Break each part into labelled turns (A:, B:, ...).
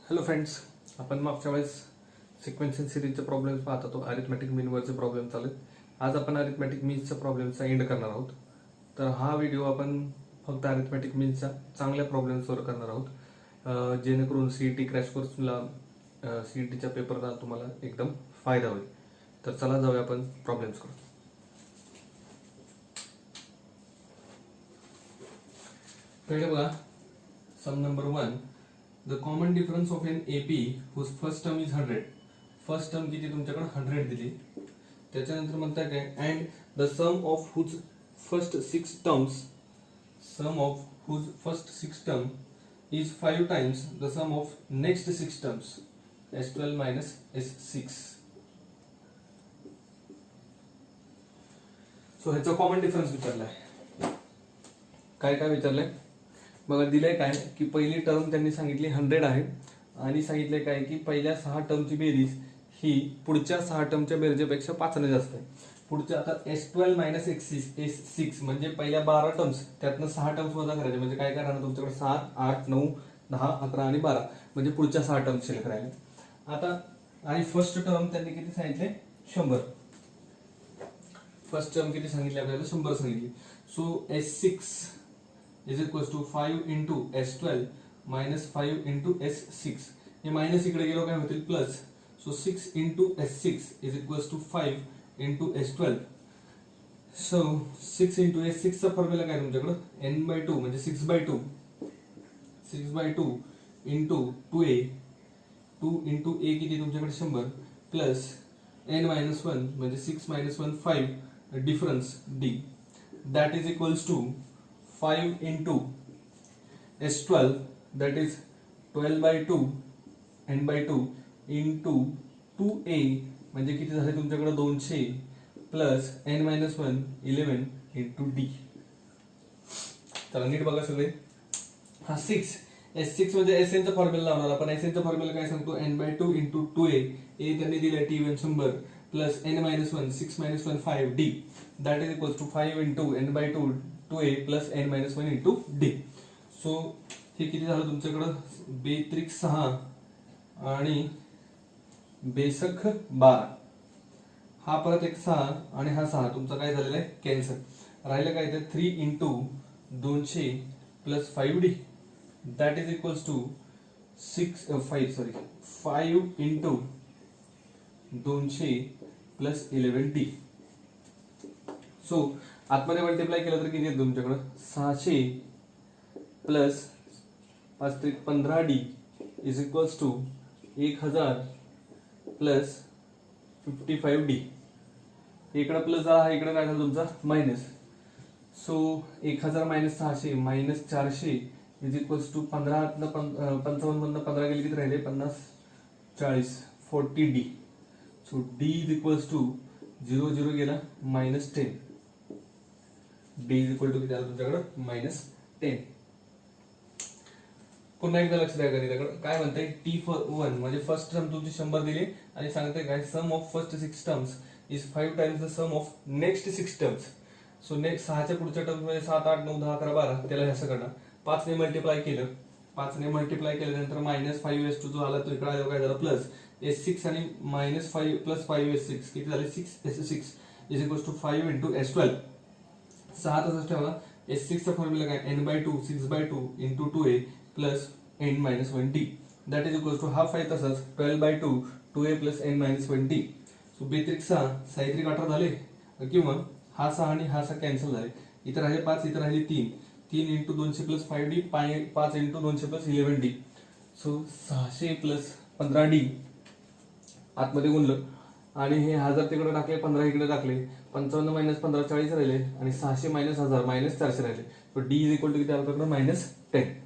A: Hello friends, आपण मागच्या वेळेस सिक्वेन्शियल सिरीजचे प्रॉब्लेम्स पाहत होतो. अरिथमॅटिक मीनवरचे प्रॉब्लेम चालू आहेत. आज आपण अरिथमॅटिक मीन्सच्या प्रॉब्लेमचा एंड करणार आहोत. तर हा व्हिडिओ आपण फक्त अरिथमॅटिक मीन्सच्या चांगल्या प्रॉब्लेम्सवर करणार आहोत, जेणेकरून सीईटी क्रॅश कोर्सला सीईटीच्या पेपरला तुम्हाला एकदम फायदा होईल. तर चला जाऊया आपण प्रॉब्लेम्स करू. पहिले बघा, सम number 1. The common difference of an AP whose first term is 100. First term किती तुमच्याकडे 100 दिली. त्याच्यानंतर म्हणताय काय, and the sum of whose first six term is 5 times the sum of next six terms S12 minus S6. So ह्याचा common difference विचारलाय. काय काय विचारलंय बघा. दिलंय काय की पहिली टर्म त्यांनी सांगितली 100 आहे आणि सांगितलंय काय की पहिल्या 6 टर्मची बेरीज ही पुढच्या 6 टर्मच्या बेरजेपेक्षा 5 ने जास्त आहे. पुढच्या आता S12 minus S6 म्हणजे पहिल्या 12 टर्म्स त्यातनं 6 टर्म्स वजा करायचे. म्हणजे काय करणार तुमच्याकडे 7, 8, 9, 10, 11 आणि 12 म्हणजे पुढच्या 6 टर्म्स शिल्लक राहिले. आता आणि फर्स्ट टर्म त्यांनी किती सांगितले, 100. फर्स्ट टर्म किती सांगितले आपल्याला, 100 सांगितली. So S6 is equals to 5 into S12 minus 5 into S6. हे मायनस इकडे गेलो काय होतील plus. So 6 into S6 is equals to 5 into S12. So 6 into S6 चा फॉर्म्युला काय तुमच्याकडे, n/2 म्हणजे 6/2 into 2a. 2 into a किती तुमच्याकडे 100 प्लस n-1 म्हणजे 6 - 1 5 difference d. That is equals to 5 into S12 that is 12/2 n/2 into 2a म्हणजे किती झाले तुमच्याकडे 200 प्लस n-1 11 into d. चला नीट बघा सगळे. हा 6 S6 म्हणजे SN चा फॉर्म्युला लावणार आपण. SN चा फॉर्म्युला काय सांगतो, n/2 into 2a. a त्यांनी दिले T1 100 plus n-1 6 - 1 5 d. that is equals to 5 into n/2 2a plus n-1 into d. So हे किती झालं तुमच्याकडं, बेत्रिक 6 आणि बेसख 12. हा परत एक 6 आणि हा 6 तुमचा काय झालेला आहे, कॅन्सल. राहिलं काय, तर 3 into 200 plus 5d. That is equals to 5 into 200 plus 11d. So आतमध्ये मल्टिप्लाय केलं तर किती येतं तुमच्याकडं, 600 plus 5-15d is equals to 1000 plus 55d. इकडं प्लस झाला, इकडे काय झालं तुमचा minus. So 1000 minus 600 minus 400 is equals to 55 मधनं 15 गेले किती राहिले, 50 40 40d. So d is equals to 0 0 गेला -10. d इज इक्वल टू किती आलं तुमच्याकडे, -10. पुन्हा एकदा लक्ष द्या गणिताकडे. काय म्हणताय, T1 म्हणजे फर्स्ट टर्म तुमची 100 दिली आणि सांगते काय, sum of first 6 terms is 5 times the sum of next 6 terms. So next 6च्या पुढच्या टर्म्स मध्ये 7 8 9 10 11 12 त्याला असं करणार. 5 ने मल्टिप्लाय केलं, 5 ने मल्टिप्लाय केल्यानंतर -5s2 जो आला तो इकडे आला काय झाला प्लस S6 आणि -5 प्लस 5s6 किती झाले 6s6 is equals to 5 into S12. 6 तसंच ठेवला. S6 चा फॉर्म्युला काय, n/2 6/2 into 2a plus n-1 d. That is equals to half आहे तसंच 12/2 2a plus n-1 d. So बेत्रिक 6 साहित्रिक 18 झाले किंवा हा 6 आणि हा 6 कॅन्सल झाले. इथं राहिले 5, इथं राहिले 3 into 200 plus 5d 5 into 200 plus 11d. So 600 plus 15d आतमध्ये गुणलं आणि हे 1000 तिकडे टाकले, 15 इकडे टाकले, 55 - 15 40 राहिले आणि 600 - 1000 -400 राहिले. So d is equal to किती आलं तर -10.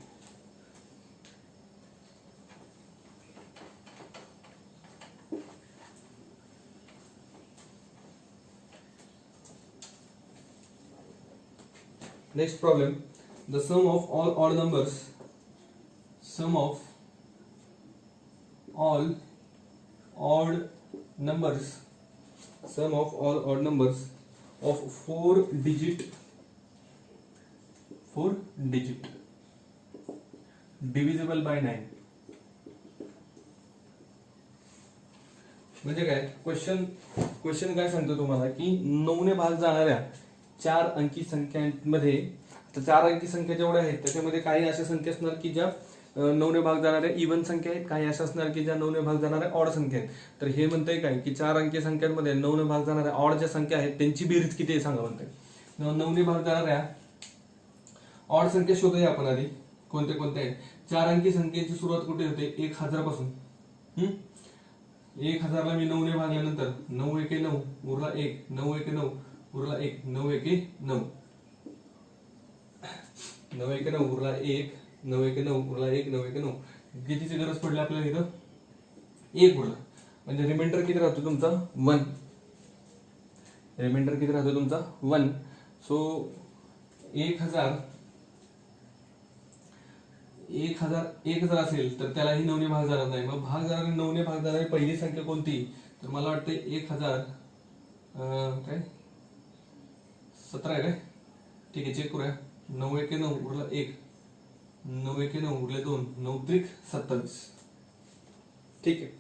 A: Next problem, the sum of all odd numbers of 4 digit divisible by 9 म्हणजे काय क्वेश्चन क्वेश्चन काय सांगतो तुम्हाला की 9 ने भाग जाणाऱ्या 4 अंकी संख्यांमध्ये, तर 4 अंकी संख्या जेवढ्या आहेत त्याच्यामध्ये काही अशा संख्या असणार की ज्या 9 ने भाग जाणाऱ्या इव्हन संख्या आहेत, काही अशा असणार की ज्या 9 ने भाग जाणाऱ्या ऑड संख्या आहेत. तर हे म्हणतंय काय की 4 अंकी संख्यांमध्ये 9 ने भाग जाणाऱ्या ऑड ज्या संख्या आहेत त्यांची बेरीज किती आहे सांगा म्हणतंय. 9 ने भाग जाणाऱ्या ऑड संख्या शोधूया आपण आधी. कोणते कोणते आहेत? 4 अंकी संख्येची सुरुवात कुठे होते? 1000 पासून. 1000 ला मी 9 ने भागल्यानंतर 9 एके 9 उरला 1, 9 एके 9 उरला 1, 9 एके 9, 9 एके 9 उरला 1, 9 एके 9 उरला 1, 9 एके 9. कितीची गरज पडली आपल्याला इथं? 1 उरला. म्हणजे रिमाइंडर किती राहतो तुमचा? 1. रिमाइंडर किती राहतो तुमचा? 1. सो 1000 जर असेल तर त्यालाही 9 ने भाग जाणार नाही. मग भाग जाणारी 9 ने भाग जाणारी पहिली संख्या कोणती? तर मला वाटतं 1000 काय 17 आहे काय? ठीक आहे, चेक करूया. 9 एके 9 उरला 1, 9 एके 9 उरले 2, 9 त्रिक 27. ठीक आहे.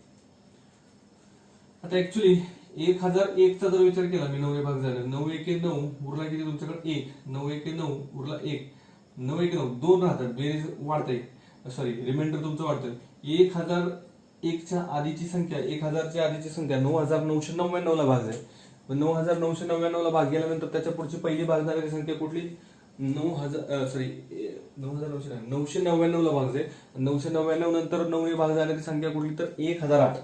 A: आता ऍक्च्युली 1001 चा जर विचार केला मी 9 ने भाग झाला, 9 एके 9 उरला किती तुमच्याकडे? 1, 9 एके 9 उरला 1, 9 एके 9 2 राहतात, बेरीज वाढते, सॉरी रिमाइंडर तुमचं वाढतं. 1001 च्या आधीची संख्या, 1000 च्या आधीची संख्या 9999 ला भाग आहे. 9999 ला भाग गेल्यानंतर त्याच्या पुढची पहिली भाग झालेली संख्या कुठली? 999 ला भाग आहे. 999 नंतर 9 ने भाग झालेली संख्या कुठली? तर 1008.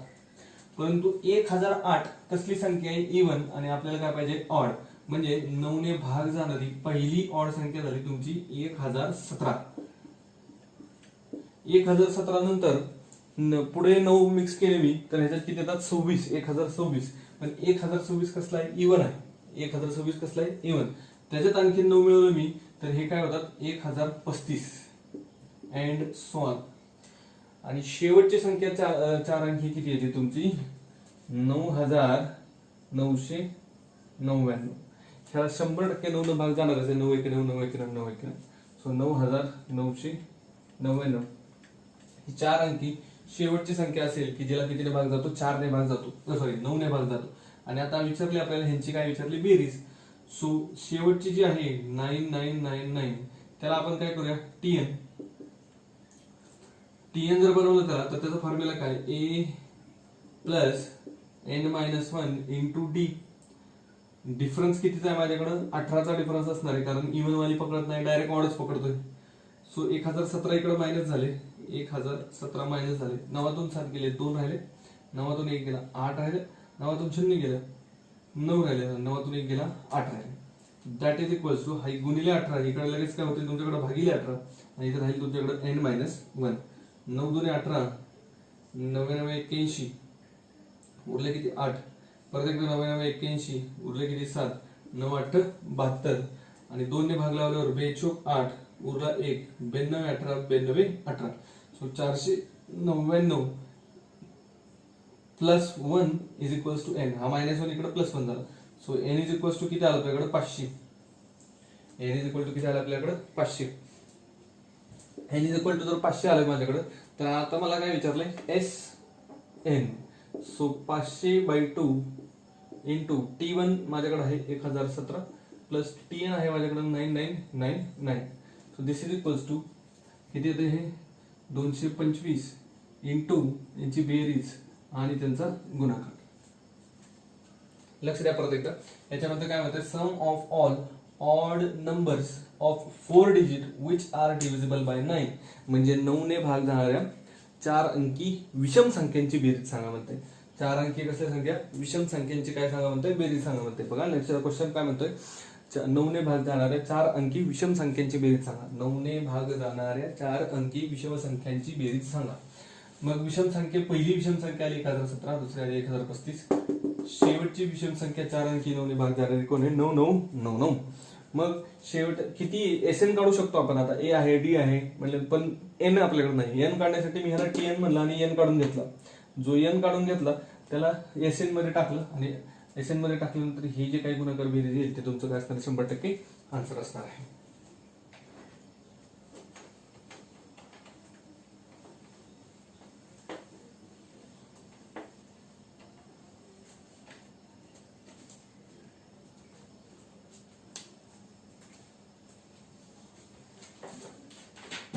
A: परंतु 1008 कसली संख्या आहे? इव्हन. आणि आपल्याला काय पाहिजे? ऑड. म्हणजे 9 ने भाग जाणारी पहिली ऑड संख्या झाली तुमची 1017. 1017 नंतर पुढे 9 मिक्स केले मी तर ह्याच्यात किती येतात? 26. 1026. पण 1026 कसला आहे? इव्हन आहे. 1026 कसला आहे? इव्हन. त्याच्यात आणखी 9 मिळवलं मी तर हे काय होतात? 1035 अँड सो ऑन. आणि शेवटची संख्या 4 अंकी किती येते तुमची? 9999. ह्याला 100% 9 भाग जाणार असेल. 9 एके 9 9 एके 9 9 एके 9. सो 9999 ही 4 अंकी शेवटची संख्या असेल की ज्याला कितीने भाग जातो? 4 ने भाग जातो, सॉरी 9 ने भाग जातो. आणि आता विचारली आपल्याला ह्यांची काय विचारली? बेरीज. सो शेवटची जी आहे 9999 त्याला आपण काय करूया? टीएन. टीएन जर बनवलं त्याला तर त्याचा फॉर्म्युला काय? A plus N minus 1 into D. Difference कितीचा आहे माझ्याकडं? 18चा डिफरन्स असणार आहे, कारण इव्हन वाली पकडत नाही, डायरेक्ट ऑडच पकडतोय. सो 1017 इकडे मायनस झाले, 1017 मायनस झाले. 9तून 7 गेले, 2 राहिले. 9तून 1 गेला, 8 राहिले. 9तून 0 गेलं, 9 राहिले. 9तून 1 गेला, 8 राहिले. दॅट इज इक्वल्स टू हाई गुणिले 18. इकडे लगेच काय होते तुमच्याकडे? भागिले 18. आणि इथे राहील तुमच्याकडे एन मायनस 1. 9 दुने 18, 99 81 उरले किती? 8. परत एकदा 99 81 उरले किती? 7. 9 8 72. आणि 2 ने भाग लावल्यावर 2 चोक 8 उरला 1. 92 18 92 18. So 499 plus 1 is equals to n. हा मायनस 1 इकडे प्लस 1 झाला. So n is equals to किती आलं आपल्याकडे? 500. एन इज इक्वल टू किती आलं आपल्याकडे? 500. एन इज इक्वल टू जर 500 आलं माझ्याकडे तर आता मला काय विचारलंय? S N. So 500/2 into T1 माझ्याकडे आहे 1017 प्लस TN आहे माझ्याकडे 9999. So this is equals to किती येते? हे 225 इंटू यांची बेरीज आणि त्यांचा गुणाकार. लक्ष द्या परत एकदा. याच्यामध्ये काय म्हणतात? Sum of all odd numbers of 4 digit which are divisible by 9. म्हणजे 9 ने भाग जाणाऱ्या 4 अंकी विषम संख्यांची बेरीज सांगा म्हणते. 4 अंकी कसल्या संख्या? विषम संख्यांची काय सांगा म्हणतोय? बेरीज सांगा म्हणते. बघा नेक्स्ट क्वेश्चन काय म्हणतोय? 9 ने भाग जाणाऱ्या 4 अंकी विषम संख्यांची बेरीज सांगा. 9 ने भाग जाणाऱ्या 4 अंकी विषम संख्यांची बेरीज सांगा. मग विषम संख्या, पहिली विषम संख्या आली 1017, दुसरी आली 1035. शेवटची विषम संख्या 4 अंकी 9 ने भाग जाणारी कोण आहे? 9999. मग शेवट किती? एसएन काढू शकतो आपण. आता ए आहे, डी आहे म्हणजे, पण एन आपल्याकडे नाही. एन काढण्यासाठी मी ह्याला टीएन म्हणला आणि एन काढून घेतला. जो एन काढून घेतला त्याला एसएन मध्ये टाकलं आणि एसएन मध्ये टाकल्यानंतर हे जे काही गुणाकार बेरीज येईल ते तुमचं काय असणार? 100% आन्सर असणार आहे.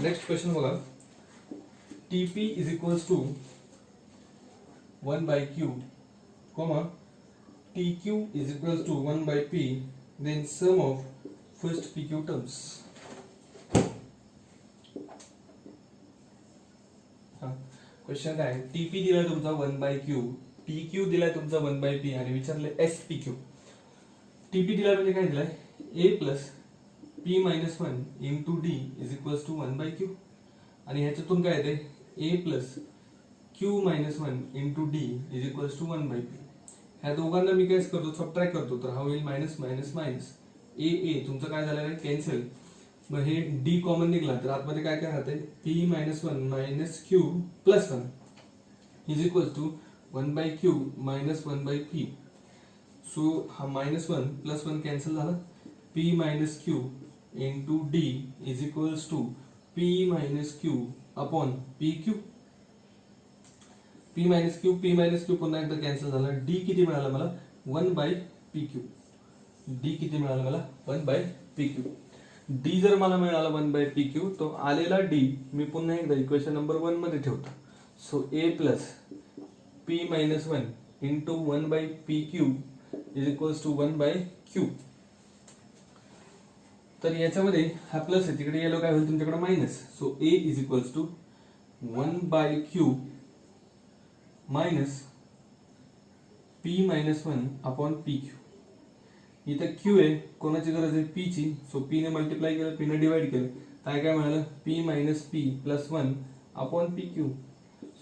A: नेक्स्ट क्वेश्चन बघा. TP is equals to 1 by Q, comma TQ is equals to 1 by P, then sum of first PQ terms. Question काय आहे, TP दिलाय तुमचा 1 by Q, TQ दिलाय तुमचा 1 by P आणि विचारले SPQ. TP दिलाय म्हणजे काय दिलाय, A plus P minus 1 into D is equals to 1 by Q आणि ह्याच्यातून काय येते A plus Q minus 1 into D is equals to 1 by P. ह्या दोघांना मी काय करतो, सबट्रॅक्ट करतो, तर हा होईल मायनस मायनस मायनस. A तुमचं काय झालं आहे कॅन्सल. मग हे D कॉमन निघला तर आतमध्ये काय काय राहते, P minus 1 minus Q plus 1 is equals to 1 by Q minus 1 by P. So हा मायनस 1 प्लस 1 कॅन्सल झाला. P minus Q into D is equals to P minus Q upon PQ. P minus Q पुन्हा एकदा cancel झाला. D किती मिळाला मला, 1 by PQ. D किती मिळाला मला, 1 by PQ. D जर मला मिळाला 1 by PQ, तो आलेला D मी पुन्हा एकदा इक्वेशन नंबर 1 मध्ये ठेवतो. So A plus P minus 1 into 1 by PQ is equals to 1 by Q. तर याच्यामध्ये हा प्लस आहे, तिकडे येलो काय होईल तुमच्याकडे minus. So A is equals to 1 by Q minus P minus 1 upon PQ. इथं Q आहे, कोणाची गरज आहे, P ची. सो P ने मल्टिप्लाय केलं, P ने डिवाइड केलं, काय काय मिळालं, P minus P plus 1 upon PQ.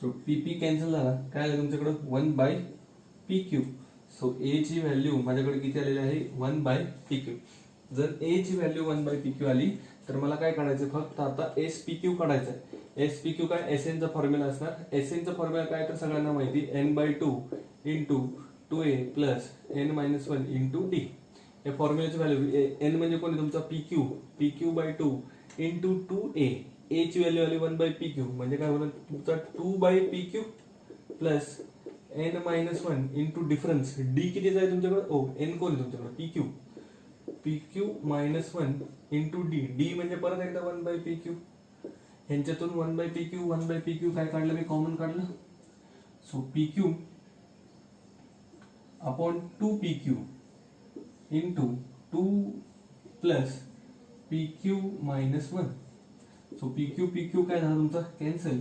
A: So PP cancel झाला, काय आलं तुमच्याकडे 1 by PQ. सो A ची व्हॅल्यू माझ्याकडे किती आलेली आहे, 1 by PQ. जर A ची व्हॅल्यू 1 by PQ आली तर मला काय काढायचं, फक्त आता SPQ काढायचं आहे. SPQ काय, SN चा फॉर्म्युला असणार. SN चा फॉर्म्युला काय तर सगळ्यांना माहिती, n/2 into 2a plus n-1 into d. या फॉर्म्युल्याची व्हॅल्यू n म्हणजे कोणी तुमचा PQ/2 इंटू 2a. A ची व्हॅल्यू आली 1 by PQ म्हणजे काय होणार तुमचा 2 by PQ plus n-1 into difference. D किती आहे तुमच्याकडे, n कोण आहे तुमच्याकडे, PQ मायनस 1 इंटू D म्हणजे परत एकदा 1 by PQ. ह्यांच्यातून 1 by PQ काय काढलं मी, कॉमन काढलं. So PQ upon 2PQ into 2 plus PQ minus 1. So PQ काय झाला तुमचा cancel,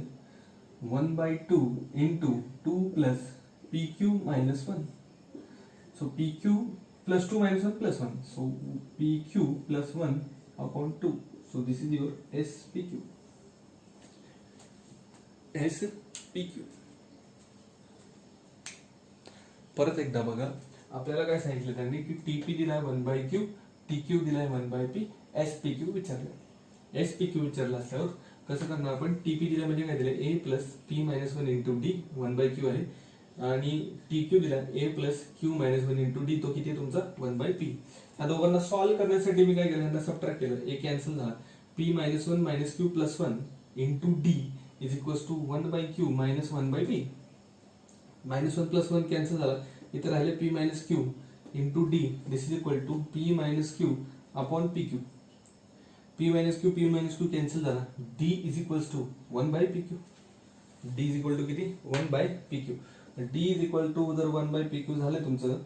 A: 1 by 2 into 2 plus PQ minus 1. So PQ plus 2 minus 1 plus 1. So PQ plus 1 upon 2. So this is your SPQ. SPQ. परत एकदा बघा, आपल्याला काय सांगितलं त्यांनी की TP दिलाय 1 by Q, TQ दिलाय 1 by P, SPQ विचारलं. SPQ विचारलं असल्यावर कसं करणार आपण, TP दिला म्हणजे काय दिलं, A plus P minus 1 into D 1 by Q आहे आणि TQ दिला A plus Q minus 1 into D, तो किती आहे तुमचा 1 by P. या दोघांना सॉल्व्ह करण्यासाठी मी काय केलं, यांना सबट्रॅक्ट केलं, A कॅन्सल झाला. P minus 1 minus Q plus 1 into D is equals to 1 by Q minus 1 by P. Minus 1 plus 1 cancel झाला, इथे राहिले P minus Q into D. This is equal to P minus Q upon PQ. P minus Q cancel झाला, D is equals to 1 by PQ. D is equal to किती, 1 by PQ. D is equal to जर 1 by PQ झालं तुमचं,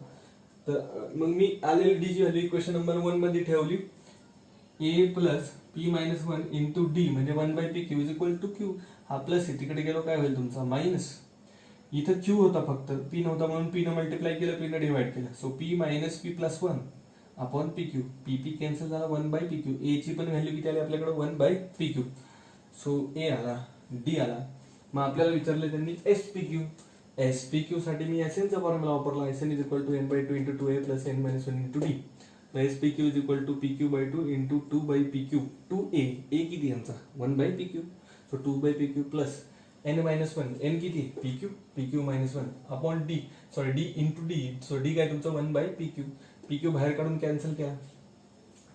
A: तर मग मी आलेली D ची value equation number 1 मध्ये ठेवली. A plus P minus 1 into D म्हणजे 1 by PQ is equal to Q. हा प्लस आहे, तिकडे गेलो काय होईल तुमचा मायनस. इथं Q होता फक्त, P नव्हता म्हणून P ने मल्टिप्लाय केलं, P ने डिवाइड केलं. So P minus P plus 1 upon PQ. PP cancel झाला, 1 by PQ. A ची पण व्हॅल्यू किती आली आपल्याकडे, 1 by PQ. सो A आला, D आला. मग आपल्याला विचारले त्यांनी SPQ. SPQ साठी मी SN चा फॉर्म्युला वापरला. SN is equal to n/2 into 2a plus n-1 into D. SPQ is equal to PQ/2 into 2 by PQ. 2a, a किती यांचा 1 by PQ. So 2 by PQ plus n-1, n किती PQ minus 1 upon D, sorry D into D. So D काय तुमचा 1 by PQ. PQ बाहेर काढून cancel केला,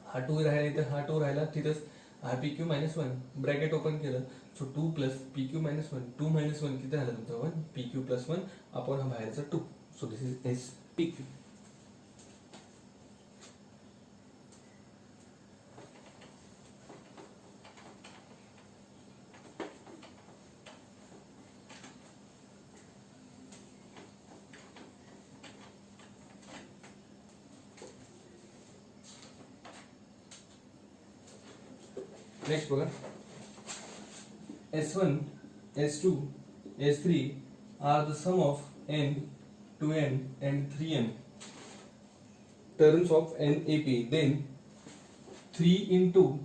A: हा 2 राहिला, इथं हा 2 राहिला, तिथंच हा PQ मायनस 1 ब्रॅकेट ओपन केलं. So 2 plus PQ minus 1, 2 minus 1 किती झालं तुमचा 1, PQ प्लस 1 अपॉन हा बाहेरचा 2. So this is SPQ. Next बघा, S1, S2, S3 are the sum of n, 2n and 3n terms of NAP. Then 3 into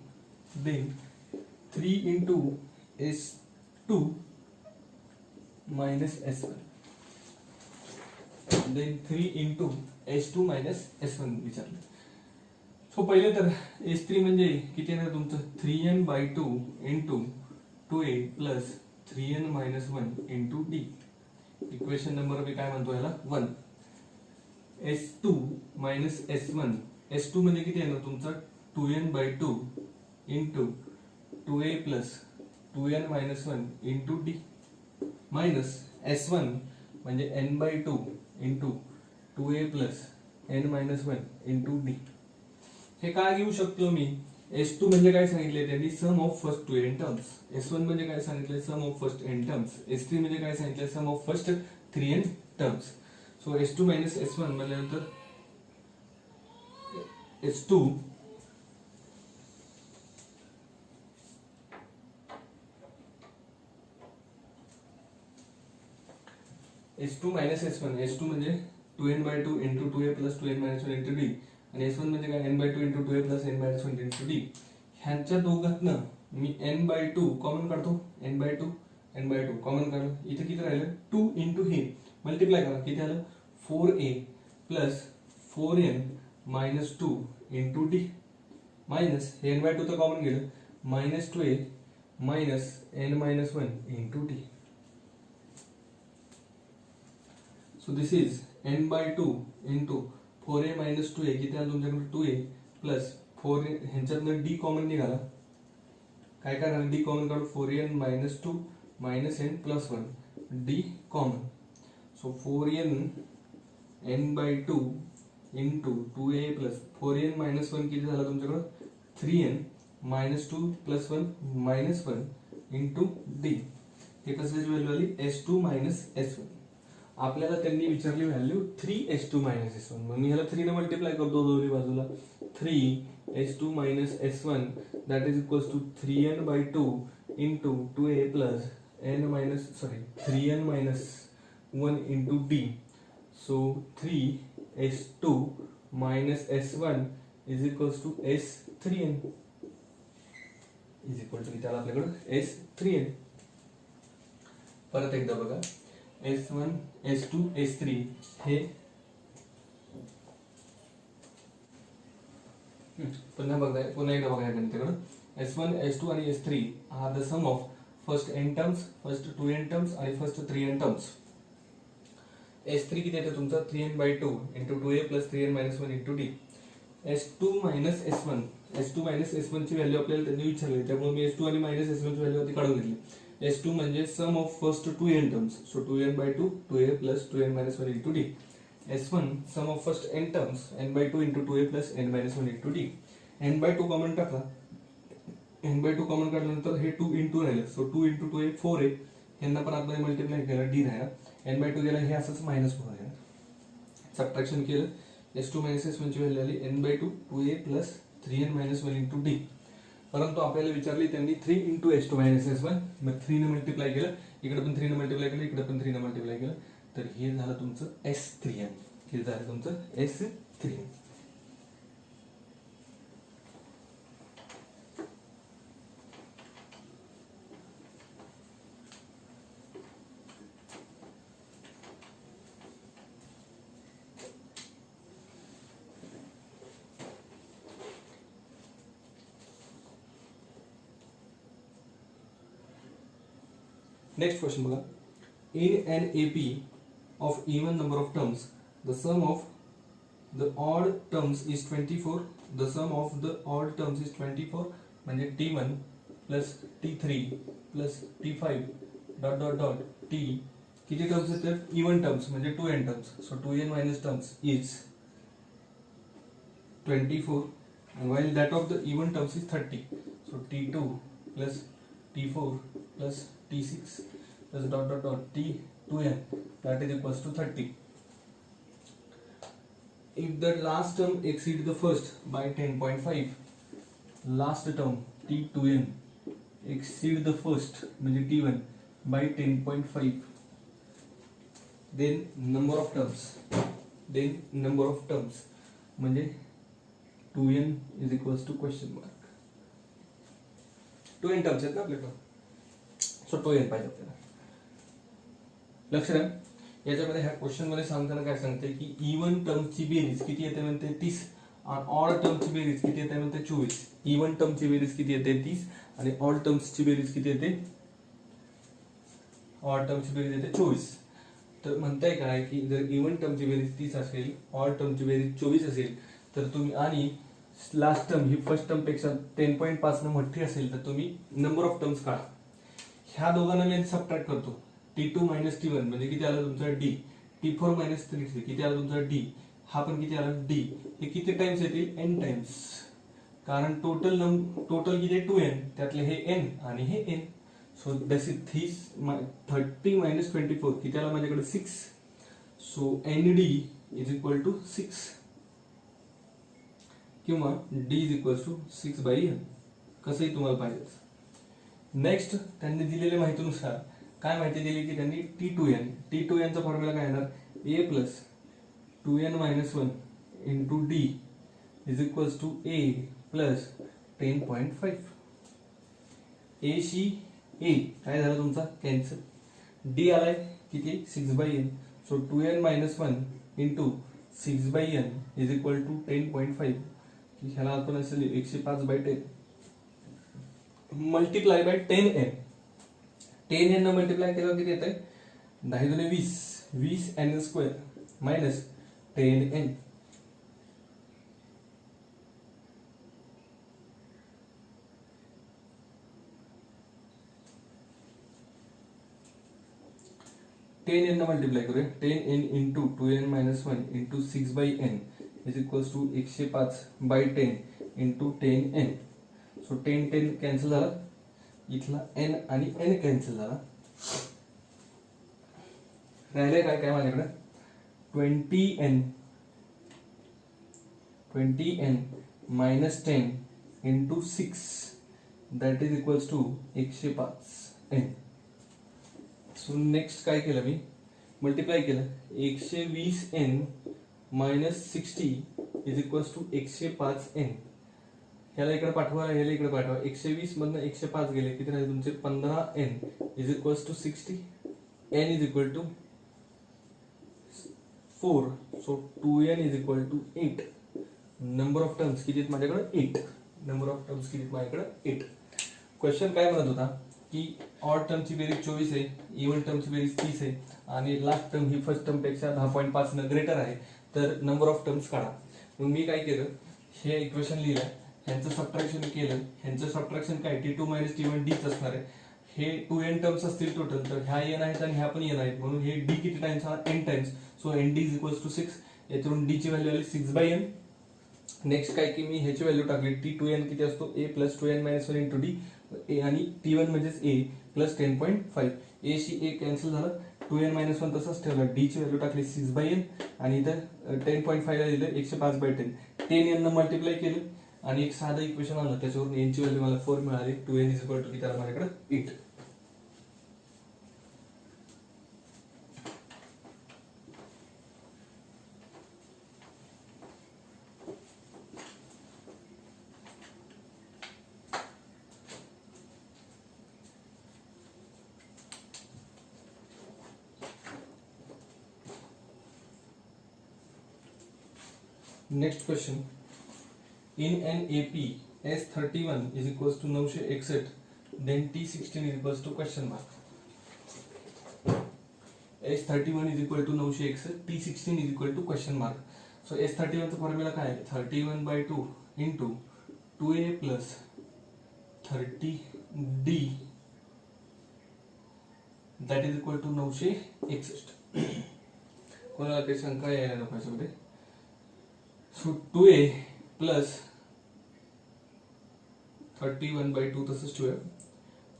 A: S2 minus S1. Then 3 into S2 minus S1 विचारलं. So पहिले तर S3 म्हणजे किती येणार तुमचं 3n/2 into 2a plus 3n-1 into d. Equation number मी काय म्हणतो याला 1. S2 minus S1. S2 म्हणजे किती येणार तुमचा 2n/2 into 2a plus 2n-1 into d minus S1 म्हणजे n/2 into 2a plus n-1 into d. हे काय घेऊ शकतो मी, S2 म्हणजे काय सांगितले त्यांनी सम of first 2n terms, S1 म्हणजे काय सांगितले sum of first n terms, S3 म्हणजे काय सांगितले sum of first 3n terms. So S2 minus S1 म्हणल्यानंतर S2 मायनस S1. S2 म्हणजे 2n/2 into 2a plus 2n-1 into d आणि S1 म्हणजे काय n/2 into 2a plus n-1 into d. ह्यांच्या दोघातनं मी n/2 common काढतो, n/2 कॉमन काढलं, इथे किती राहिलं 2 इंटू हे मल्टिप्लाय करा, किती आलं 4a plus 4n-2 into d minus हे n/2 तर कॉमन गेलं minus 2a minus n-1 into d. So this is n/2 into 4a minus 2a किती आलं तुमच्याकडे 2a plus 4a ह्यांच्यातनं d common निघाला, काय करणार d कॉमन काढू 4n-2 minus n plus 1 d common. So 4n n/2 into 2a plus 4n-1 किती झाला तुमच्याकडं 3n-2 plus 1 minus 1 into d. हे कशाची व्हॅल्यू आली S2 मायनस S1. आपल्याला त्यांनी विचारली व्हॅल्यू 3s2 मायनस S1, मग मी ह्याला 3 ने मल्टिप्लाय करतो दोन्ही बाजूला 3s2 minus S1 that is equals to 3n/2 into 2a plus 3n-1 into d. So 3s2 minus S1 is equals to S3n is equal to त्याला आपल्याकडे S3n. परत एकदा बघा S1, S2, S3 हे पुन्हा एकदा बघा गणिताकडे. S1, S2 आणि S3 are the sum of first n terms, first 2n terms आणि फर्स्ट 3n टर्म्स. S3 किती येते तुमचा 3n/2 into 2a plus 3n-1 into d. S2 minus S1 ची व्हॅल्यू आपल्याला त्यांनी विचारली, त्यामुळे मी S2 आणि मायनस S1 ची व्हॅल्यू काढून घेतली. S2 म्हणजे sum of first 2n terms, so 2n/2 2a plus 2n-1 into d. S1 sum of first n terms n/2 into 2a plus n-1 into d. n/2 common टाकला, n/2 common काढल्यानंतर हे 2 into राहिलं, so 2 into 2a 4a, यांना पण आतमध्ये multiply केलं d राहिला, n/2 गेला हे असंच मायनस 4 राहिलं. सबट्रॅक्शन केलं S2 मायनस S1 ची व्हॅल्यू आली n/2 2a plus 3n-1 into d. परंतु आपल्याला विचारली त्यांनी 3 इंटू S2 मायनस S1, मग 3 ने मल्टिप्लाय केलं, इकडे पण 3 ने मल्टिप्लाय केलं, इकडे पण 3 ने मल्टिप्लाय केलं, तर हे झालं तुमचं S3n. हे झालं तुमचं S3n. Next question बघा. In an AP of even number of terms, the sum of the odd terms is 24. The sum of the odd terms is 24 म्हणजे T1 plus T3 plus T5 dot dot dot T किती terms येतात even terms म्हणजे 2n terms. So 2n minus terms is 24 and while that of the even terms is 30. So T2 plus T4 plus T6 plus dot dot dot T2n that is equals to 30. If the last term exceeds the first by 10.5, last term T2n exceed the first म्हणजे T1 by 10.5. then number of terms म्हणजे 2n is equals to question mark. 2n terms आहेत ना आपल्याकडे, so 2n पाहिजे आपल्याला. लक्ष द्या, याच्यामध्ये ह्या क्वेश्चन मध्ये सांगताना काय सांगते की इव्हन टर्मची बेरीज किती येते म्हणते 30 आणि ऑड टर्मची बेरीज किती येते म्हणते 24. इव्हन टर्मची बेरीज किती येते 30 आणि ऑड टर्म्सची बेरीज किती येते, ऑड टर्मची बेरीज येते 24. तर म्हणताय काय की जर इव्हन टर्मची बेरीज 30 असेल, ऑड टर्मची बेरीज 24 असेल, तर तुम्ही आणि लास्ट टर्म ही फर्स्ट टर्म पेक्षा 10.5 ने मोठी असेल तर तुम्ही नंबर ऑफ टर्म्स काढा. ह्या दोघांना मी सबट्रॅक्ट करतो. T2 मायनस T1 म्हणजे किती आला तुमचा D. T4 मायनस T3 किती आला तुमचा D. हा पण किती आला D. हे किती टाइम्स येतील, n टाइम्स, कारण टोटल किती 2n, त्यातले हे n आणि हे n. So this is 30 minus 24 किती आला माझ्याकडे 6. So ND is equal to 6 किंवा D is equal to 6/n, कसंही तुम्हाला पाहिजे. नेक्स्ट त्यांनी दिलेल्या माहितीनुसार काय माहिती दिली की त्यांनी T2n चा फॉर्म्युला काय येणार, a plus 2n minus 1 into D is equal to a plus 10.5. a शी a काय झालं तुमचा कॅन्सल, D आलाय किती 6/n. So 2n minus 1 into 6/n is equal to 10.5. ह्याला आपण असेल 105/10 मल्टिप्लाय बाय 10n. 10n न मल्टिप्लाय केल्यावर किती येत आहे, 10 दुने 20, 20n square minus 10n. n multiply करूया. 10n into 2n minus 1 into 6/n is equals to 105/10 into 10n. So 10 cancel झाला, इथला n आणि n कॅन्सल झाला. राहिले काय काय माझ्याकडे 20n minus 10 into 6 that is equals to 105n. So next काय केलं मी, मल्टिप्लाय केलं. 120n minus 60 is equals to 105n. ह्याला इकडे पाठवा, ह्याला इकडे पाठवा. 120 मधनं 105 गेले, किती राहिले तुमचे 15n is equals to 60. n is equal to 4. So 2n is equal to 8. Number of terms किती आहेत माझ्याकडे 8. नंबर ऑफ टर्म्स किती आहेत माझ्याकडे 8. क्वेश्चन काय म्हणत होता की ऑड टर्मची बेरीज 24 आहे, इव्हन टर्मची बेरीज 30 आहे आणि लास्ट टर्म ही फर्स्ट टर्म पेक्षा 10.5 न ग्रेटर आहे, तर नंबर ऑफ टर्म्स काढा. मग मी काय केलं, हे इक्वेशन लिहिलं, ह्यांचं सबट्रॅक्शन केलं. ह्यांचं सबट्रॅक्शन काय T2 मायनस T1 Dच असणार आहे. हे 2n टर्म्स असतील टोटल, तर ह्या n आहेत आणि ह्या पण n आहेत, म्हणून हे D किती टाइम्स हा n times. So ND is equals to 6. याच्यावरून D ची व्हॅल्यू आली 6/n. नेक्स्ट काय की मी ह्याची व्हॅल्यू टाकली, T2n किती असतो a plus 2n minus 1 into D आणि T1 म्हणजेच a प्लस 10.5. a शी a कॅन्सल झालं, 2n मायनस 1 तसंच ठेवलं. D ची व्हॅल्यू टाकली 6/n आणि इथं 10.5 ला दिलं 105/10. 10n न मल्टिप्लाय केलं आणि एक साधं इक्वेशन आलं, त्याच्यावरून n ची व्हॅल्यू मला 4 मिळाली. 2n इज इक्वल टू किती आलं माझ्याकडे 8. Next question. In an AP S31 is equals to 961, then T16 is equals to question mark. S31 is equal to 961, T16 is equal to question mark. So S31 चा formula काय आहे, 31/2 into 2a plus 30d that is equal to 961. कोणाला काही शंका यायला नको याच्यामध्ये. So 2a plus 31/2 तसंच ठेवूया.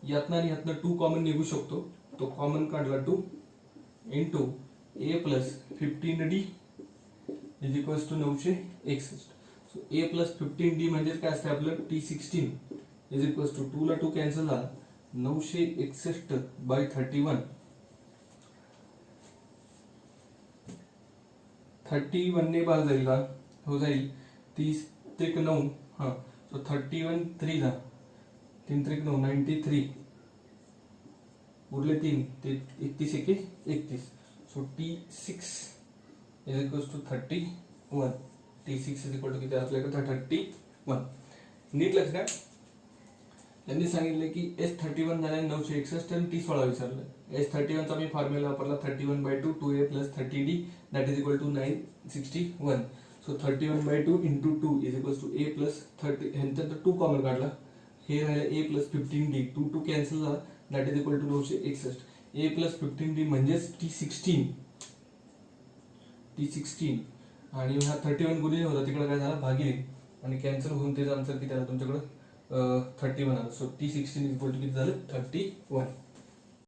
A: यातनं आणि यातनं 2 कॉमन निघू शकतो, तो कॉमन काढला 2 into a plus 15d is equals to 961. So a plus 15d म्हणजे काय असते आपलं T16 इज इक्वल्स टू 2 ला 2 कॅन्सल झाला 961 बाय 31 31 ने भाग जाईल का हो जाईल 30 त्रिक 9 हा सो 31 3 ला 3 त्रिक 9 93 उरले 3 ते 31 एके 31 so T6 is equals to 31 T6 is equal to किती आपल्याकडे 31 नीट लक्ष द्या त्यांनी सांगितले की S31 झाल्याने 961 आणि T16 विचारलं S31 चा मी फॉर्म्युला वापरला 31/2 2a + 30d that is equal to 961 so 31/2 × 2 is equals to a + 30 ह्यांच्यात 2 कॉमन काढला हे राहिले a + 15d 2 कॅन्सल झाला that is equal to 961 a + 15d म्हणजेच T16 आणि हा 31 गुणिले होता तिकडे काय झाला भागिले आणि कॅन्सल होऊन त्याचं आन्सर किती आलं तुमच्याकडे 31 आलं सो T16 इक्वल टू किती झालं 31